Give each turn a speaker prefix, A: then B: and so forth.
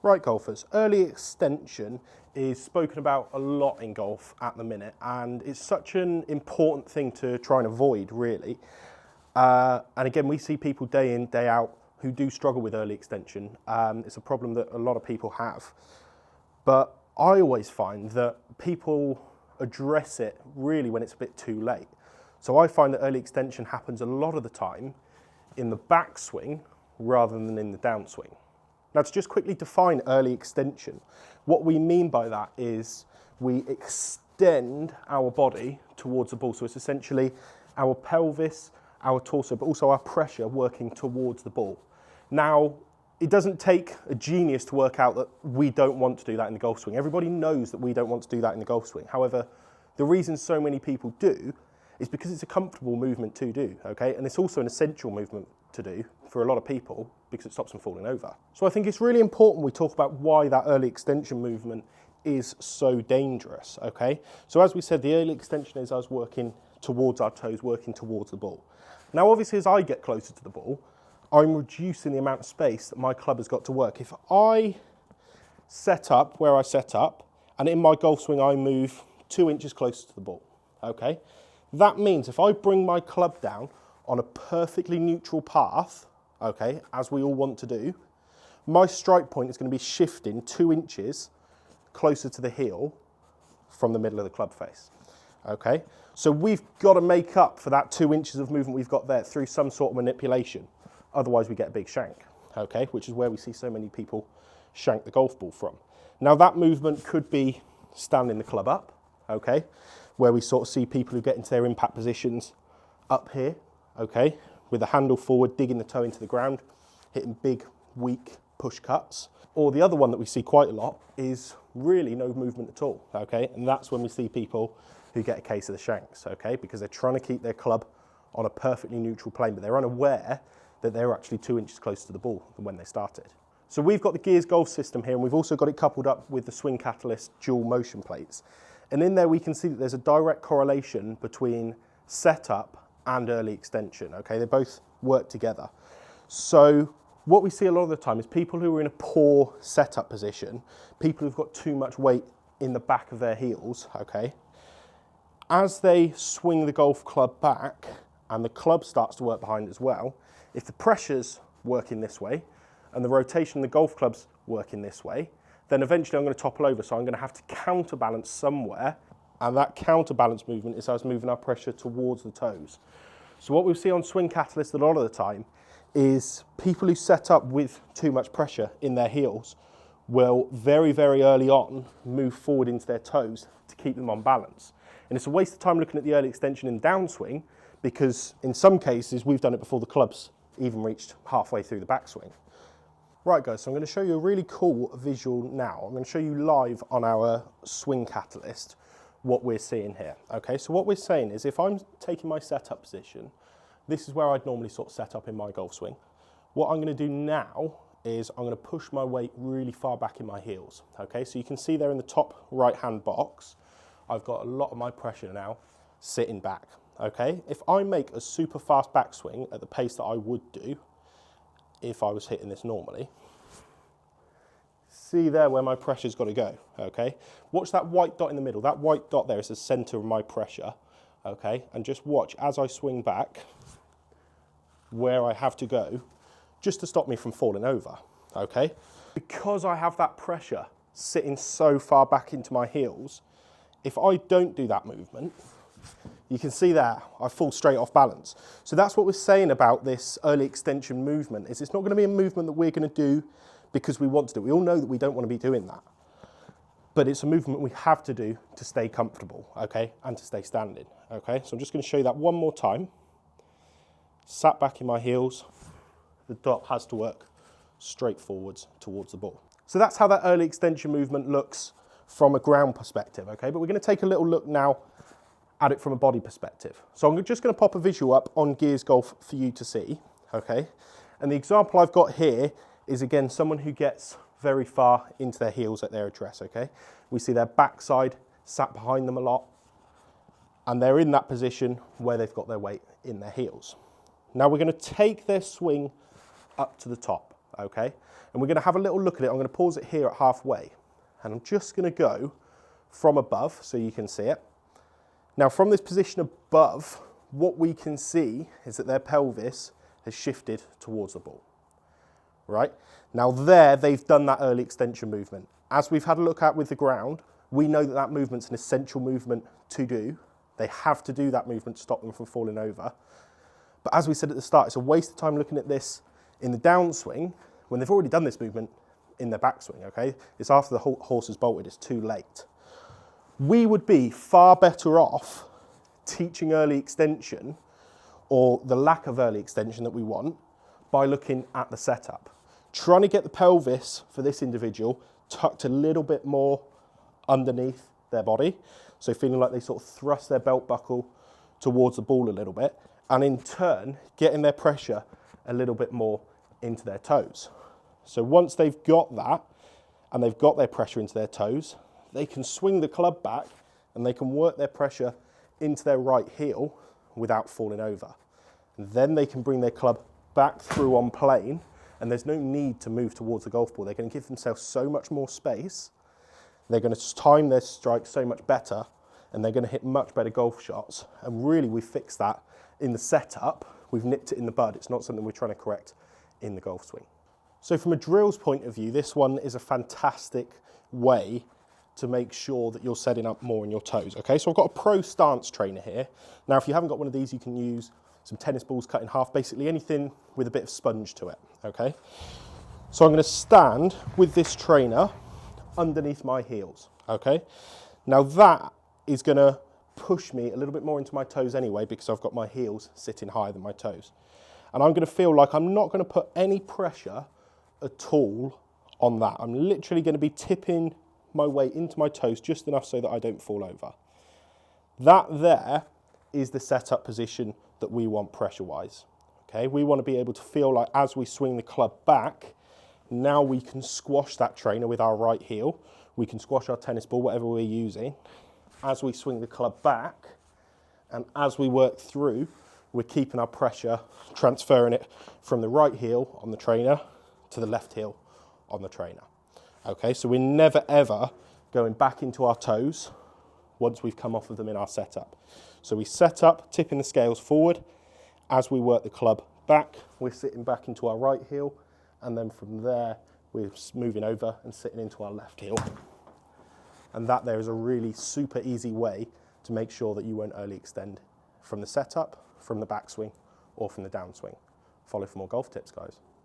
A: Right, golfers, early extension is spoken about a lot in golf at the minute, and it's such an important thing to try and avoid, really. And again, we see people day in, day out who do struggle with early extension. It's a problem that a lot of people have. But I always find that people address it really when it's a bit too late. So I find that early extension happens a lot of the time in the backswing rather than in the downswing. Now, to just quickly define early extension, what we mean by that is we extend our body towards the ball. So it's essentially our pelvis, our torso, but also our pressure working towards the ball. Now, it doesn't take a genius to work out that we don't want to do that in the golf swing. Everybody knows that we don't want to do that in the golf swing. However, the reason so many people do is because it's a comfortable movement to do, okay? And it's also an essential movement to do for a lot of people because it stops them falling over. So I think it's really important we talk about why that early extension movement is so dangerous, okay? So as we said, the early extension is us working towards our toes, working towards the ball. Now, obviously, as I get closer to the ball, I'm reducing the amount of space that my club has got to work. If I set up where I set up, and in my golf swing, I move 2 inches closer to the ball, okay? That means if I bring my club down on a perfectly neutral path, okay, as we all want to do, my strike point is going to be shifting 2 inches closer to the heel from the middle of the club face, okay? So we've got to make up for that 2 inches of movement we've got there through some sort of manipulation. Otherwise we get a big shank, okay, which is where we see so many people shank the golf ball from. Now that movement could be standing the club up, okay, where we sort of see people who get into their impact positions up here, okay, with the handle forward, digging the toe into the ground, hitting big, weak push cuts. Or the other one that we see quite a lot is really no movement at all, okay, and that's when we see people who get a case of the shanks, okay, because they're trying to keep their club on a perfectly neutral plane, but they're unaware that they're actually 2 inches closer to the ball than when they started. So we've got the Gears Golf system here, and we've also got it coupled up with the Swing Catalyst dual motion plates. And in there we can see that there's a direct correlation between setup and early extension, okay? They both work together. So what we see a lot of the time is people who are in a poor setup position, people who've got too much weight in the back of their heels, okay? As they swing the golf club back and the club starts to work behind as well, if the pressure's working this way and the rotation of the golf club's working this way, then eventually I'm going to topple over. So I'm going to have to counterbalance somewhere. And that counterbalance movement is us moving our pressure towards the toes. So what we see on Swing Catalyst a lot of the time is people who set up with too much pressure in their heels will very, very early on move forward into their toes to keep them on balance. And it's a waste of time looking at the early extension in downswing because in some cases we've done it before the club's even reached halfway through the backswing. Right guys, so I'm going to show you a really cool visual now. I'm going to show you live on our Swing Catalyst what we're seeing here. Okay, so what we're saying is if I'm taking my setup position, this is where I'd normally sort of set up in my golf swing. What I'm going to do now is I'm going to push my weight really far back in my heels. Okay, so you can see there in the top right hand box, I've got a lot of my pressure now sitting back. Okay, if I make a super fast backswing at the pace that I would do if I was hitting this normally, see there where my pressure's got to go, okay? Watch that white dot in the middle. That white dot there is the center of my pressure, okay? And just watch as I swing back where I have to go just to stop me from falling over, okay? Because I have that pressure sitting so far back into my heels, if I don't do that movement, you can see there, I fall straight off balance. So that's what we're saying about this early extension movement, is it's not going to be a movement that we're going to do because we want to do it. We all know that we don't want to be doing that. But it's a movement we have to do to stay comfortable, okay, and to stay standing, okay? So I'm just going to show you that one more time. Sat back in my heels, the dot has to work straight forwards towards the ball. So that's how that early extension movement looks from a ground perspective, okay? But we're going to take a little look now at it from a body perspective. So I'm just going to pop a visual up on Gears Golf for you to see, okay? And the example I've got here is, again, someone who gets very far into their heels at their address, okay? We see their backside sat behind them a lot, and they're in that position where they've got their weight in their heels. Now we're going to take their swing up to the top, okay? And we're going to have a little look at it. I'm going to pause it here at halfway. And I'm just going to go from above so you can see it. Now from this position above, what we can see is that their pelvis has shifted towards the ball. Right? Now there, they've done that early extension movement. As we've had a look at with the ground, we know that that movement's an essential movement to do. They have to do that movement to stop them from falling over. But as we said at the start, it's a waste of time looking at this in the downswing when they've already done this movement in their backswing, okay? It's after the horse has bolted, it's too late. We would be far better off teaching early extension, or the lack of early extension that we want, by looking at the setup. Trying to get the pelvis for this individual tucked a little bit more underneath their body, so feeling like they sort of thrust their belt buckle towards the ball a little bit, and in turn getting their pressure a little bit more into their toes. So once they've got that and they've got their pressure into their toes, they can swing the club back and they can work their pressure into their right heel without falling over. And then they can bring their club back through on plane, and there's no need to move towards the golf ball. They're going to give themselves so much more space. They're going to time their strike so much better, and they're going to hit much better golf shots. And really, we fixed that in the setup. We've nipped it in the bud. It's not something we're trying to correct in the golf swing. So from a drills point of view, this one is a fantastic way to make sure that you're setting up more in your toes. Okay, so I've got a pro stance trainer here. Now, if you haven't got one of these, you can use some tennis balls cut in half, basically anything with a bit of sponge to it, okay? So I'm going to stand with this trainer underneath my heels, okay? Now that is going to push me a little bit more into my toes anyway, because I've got my heels sitting higher than my toes. And I'm going to feel like I'm not going to put any pressure at all on that. I'm literally going to be tipping my weight into my toes just enough so that I don't fall over. That there is the setup position that we want pressure-wise. Okay, we want to be able to feel like as we swing the club back, now we can squash that trainer with our right heel. We can squash our tennis ball, whatever we're using, as we swing the club back, and as we work through, we're keeping our pressure, transferring it from the right heel on the trainer to the left heel on the trainer. Okay, so we're never ever going back into our toes once we've come off of them in our setup. So we set up, tipping the scales forward. As we work the club back, we're sitting back into our right heel, and then from there, we're moving over and sitting into our left heel. And that there is a really super easy way to make sure that you won't early extend from the setup, from the backswing, or from the downswing. Follow for more golf tips, guys.